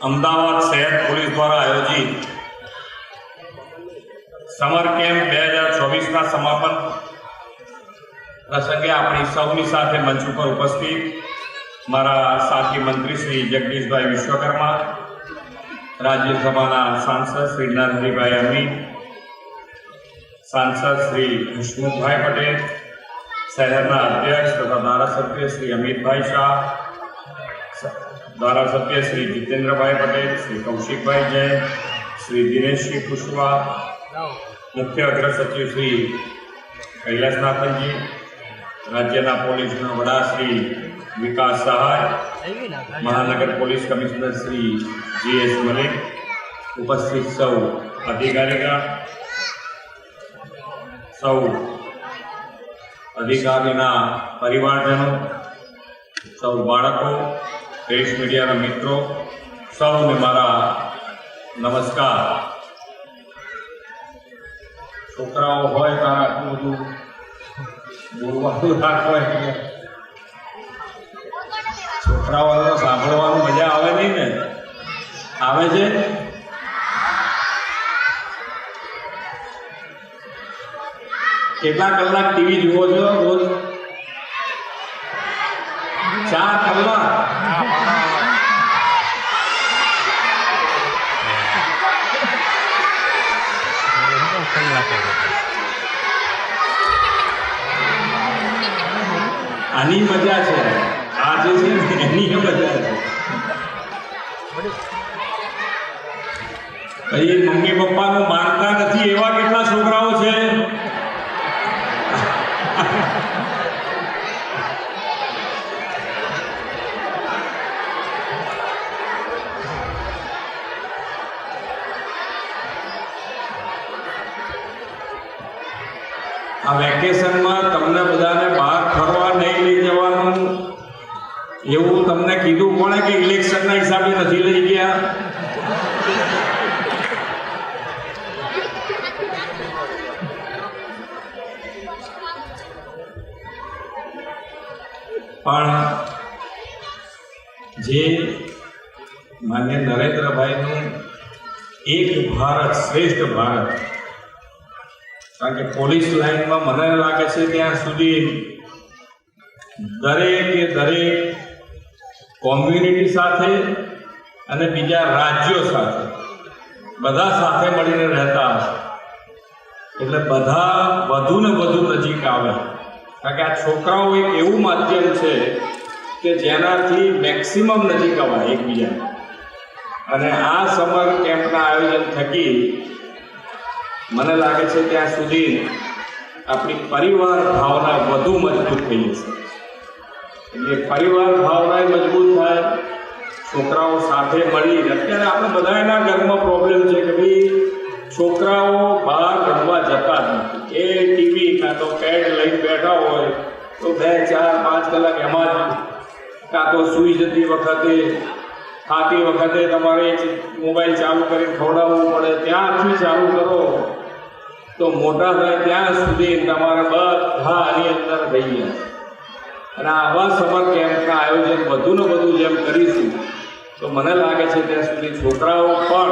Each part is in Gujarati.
અમદાવાદ શહેર પોલીસ દ્વારા આયોજિત સમર કેમ્પ 2024ના સમાપન પ્રસંગે આપણી સૌની સાથે મંચ ઉપર ઉપસ્થિત મારા સાથી મંત્રી શ્રી જગદીશભાઈ વિશ્વકર્મા, રાજ્યસભાના સાંસદ શ્રી નરહરિભાઈ અમીન, સાંસદ શ્રી હસમુખભાઈ પટેલ, શહેરના અધ્યક્ષ તથા ધારાસભ્ય શ્રી અમિતભાઈ શાહ, ધારાસભ્ય શ્રી જીતેન્દ્રભાઈ પટેલ, શ્રી કૌશિકભાઈ જૈન, શ્રી દિનેશજી કુશવાહ, મુખ્ય અગ્ર સચિવ શ્રી કૈલાસનાથનજી, રાજ્યના પોલીસના વડા શ્રી વિકાસ સહાય, મહાનગર police commissioner Shri GS Malik, ઉપસ્થિત સૌ અધિકારીગણ, સૌ અધિકારીના પરિવારજનો, સૌ બાળકો, પ્રેસ મીડિયાના મિત્રો, સૌને મારા નમસ્કાર. છોકરાઓ હોય ત્યારે આટલું બધું બોલવાનું રાખો એટલે છોકરાઓને સાંભળવાનું મજા આવે નહીં ને? આવે છે? કેટલા કલાક ટીવી જુઓ છો રોજ? 4 કલાક. આની મજા છે, આ જે છે ને એની મજા છે. પછી મમ્મી પપ્પાનું માનતા નથી એવા કેટલા છોકરાઓ છે? આ વેકેશનમાં તમને બધાને બહાર ફરવા નહીં લઈ જવાનું એવું તમને કીધું કોણે કે ઇલેક્શનના હિસાબે નથી લઈ ગયા? પણ જે માન્ય નરેન્દ્રભાઈનું એક ભારત શ્રેષ્ઠ ભારત, કારણ કે પોલીસ લાઈનમાં મને લાગે છે ત્યાં સુધી દરેક કોમ્યુનિટી સાથે અને બીજા રાજ્યો સાથે બધા સાથે મળીને રહેતા હશે, એટલે બધા વધુ ને વધુ નજીક આવે. કારણ કે આ છોકરાઓ એક એવું માધ્યમ છે કે જેનાથી મેક્સિમમ નજીક અવાય એકબીજાને. અને આ સમર કેમ્પના આયોજન થકી મને લાગે છે ત્યાં સુધી આપણી પરિવાર ભાવના વધુ મજબૂત થઈ જશે. એટલે પરિવાર ભાવના મજબૂત થાય, છોકરાઓ સાથે મળી. અત્યારે આપણે બધાના ઘરમાં પ્રોબ્લેમ છે કે ભાઈ છોકરાઓ બહાર રમવા જતા જ નથી. એ ટીવી કાં તો પેડ લઈને બેઠા હોય તો 2, 4, 5 કલાક એમાં જ, કાં તો સૂઈ જતી વખતે ખાતી વખતે તમારે મોબાઈલ ચાલુ કરીને ખવડાવવું પડે. ત્યાંથી ચાલુ કરો તો મોટા થાય ત્યાં સુધી તમારે બધા આની અંદર થઈ ગયા. અને આવા સમર કેમ્પના આયોજન વધુ ને વધુ જેમ કરીશું તો મને લાગે છે ત્યાં સુધી છોકરાઓ પણ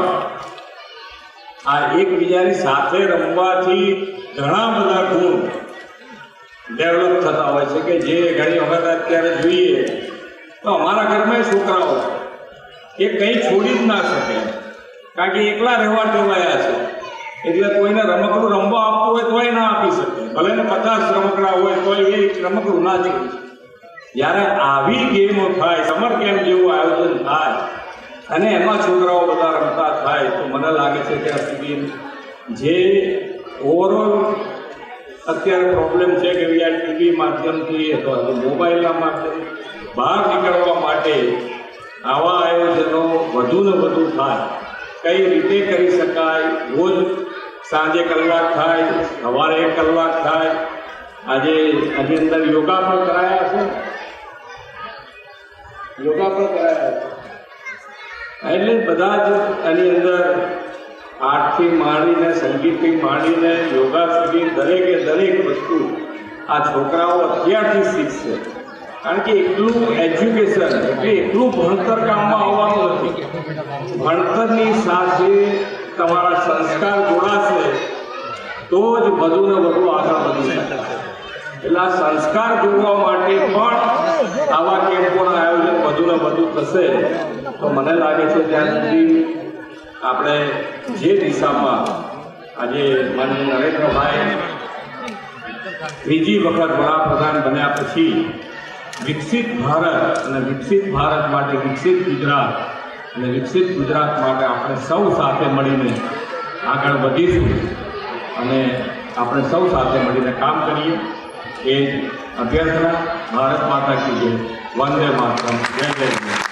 આ એકબીજાની સાથે રમવાથી ઘણા બધા ગુણ ડેવલપ થતા હોય છે કે જે ઘણી વખત અત્યારે જોઈએ તો અમારા ઘરમાં છોકરાઓ એ કંઈ છોડી જ ના શકે, કારણ કે એકલા રહેવા ટેવાયા છે. એટલે કોઈને રમકડું રમવા આપવું હોય તોય ના આપી શકે, ભલે ને 50 રમકડા હોય તોય એ રમકડું ના જોઈ. જ્યારે આવી ગેમો થાય, સમર કેમ્પ જેવું આયોજન થાય અને એમાં છોકરાઓ બધા રમતા થાય તો મને લાગે છે ત્યાં સુધી જે ઓવરઓલ અત્યારે પ્રોબ્લેમ છે કે ભાઈ આ ટીવી માધ્યમથી અથવા તો મોબાઈલના માધ્યમથી બહાર નીકળવા માટે આવા આયોજનો વધુ ને વધુ થાય. કઈ રીતે કરી શકાય? રોજ સાંજે કલાક થાય, સવારે 1 કલાક થાય. આજે આની અંદર યોગા પણ કરાયા છે, એટલે બધા જ આની અંદર આર્ટથી માંડીને સંગીતથી માંડીને યોગા સુધી દરેક વસ્તુ આ છોકરાઓ અત્યારથી શીખશે. કારણ કે એટલું એજ્યુકેશન એટલે એટલું ભણતર કામમાં આવવાનું નથી. ભણતરની સાથે તમારા સંસ્કાર જોડાશે તો જ વધુ ને વધુ આગળ વધી શકે. એટલે આ સંસ્કાર જોડવા માટે પણ આવા કેમ્પોના આયોજન વધુ ને વધુ થશે તો મને લાગે છે ત્યાં સુધી આપણે જે દિશામાં આજે માનનીય નરેન્દ્રભાઈ ત્રીજી વખત વડાપ્રધાન બન્યા પછી વિકસિત ભારત અને વિકસિત ભારત માટે વિકસિત ગુજરાત અને વિકસિત ગુજરાત માટે આપણે સૌ સાથે મળીને આગળ વધીશું અને આપણે સૌ સાથે મળીને કામ કરીએ એ અભ્યર્થના. ભારત માતા કી જય. વંદે માતરમ. જય જય.